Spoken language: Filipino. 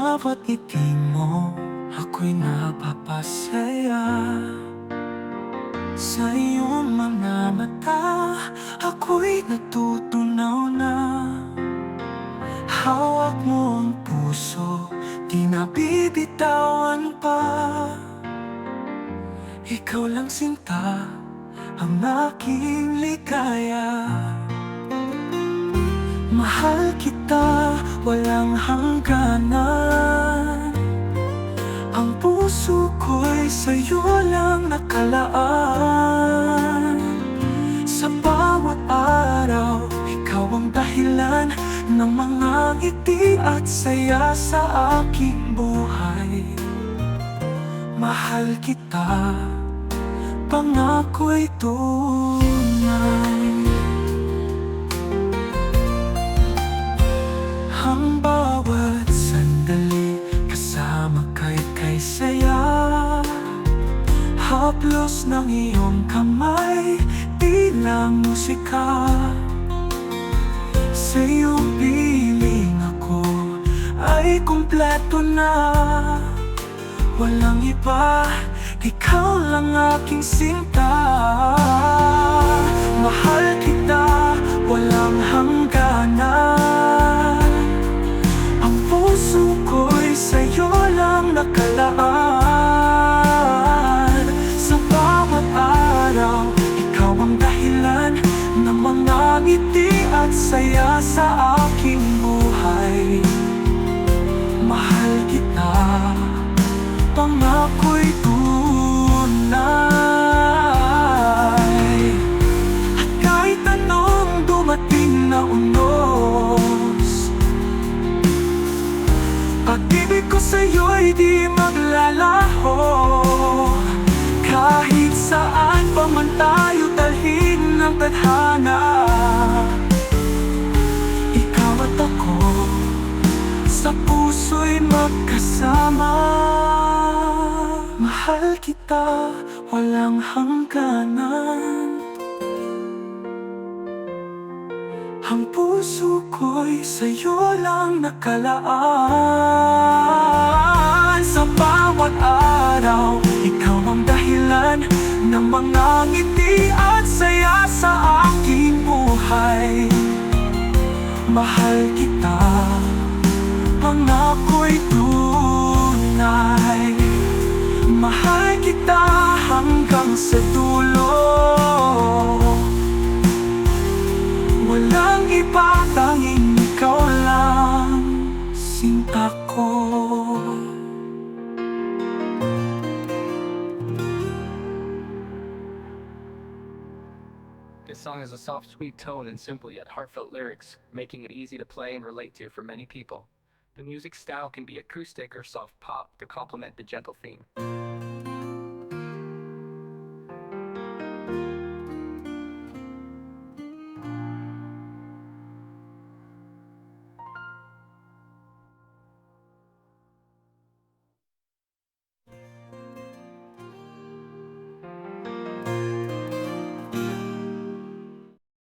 bawat ngiti mo, ako'y napapasaya. Sa iyong mga mata, ako'y natutunaw na. Hawak mo ang puso, di nabibitawan pa. Ikaw lang sinta, ang aking ligaya. Mahal kita, walang hangganan. Ang puso ko'y sa'yo lang nakalaan. Sa bawat araw, ikaw ang dahilan ng mga ngiti at saya sa aking buhay. Mahal kita, pangako'y tunay. Ang bawat sandali kasama kay saya. Haplos ng iyong kamay, tila musika. Sa iyong piling ako ay kumpleto na. Walang iba, ikaw lang aking sinta. Mahal kita, walang hangganan. Ang puso ko'y sa'yo lang nakalaan. Sa bawat araw, ikaw ang dahilan ng mga ngiti at saya sa aking buhay. Mahal kita, pangako'y tunay. At kahit anong dumating na unos, pag-ibig ko sa'yo'y di maglalaho. Kahit saan pa man tayo dalhin ng tadhana, ikaw at ako sa puso'y magkasama. Mahal kita, walang hangganan. Ang puso ko'y sa'yo lang nakalaan. Sa bawat araw, ikaw ang dahilan ng mga ngiti at saya sa aking buhay. Mahal kita, pangako'y tunay. Mahal kita hanggang sa dulo. Walang iba, tanging ikaw lang, sinta ko. This song has a soft, sweet tone and simple yet heartfelt lyrics, making it easy to play and relate to for many people. The music style can be acoustic or soft pop to complement the gentle theme.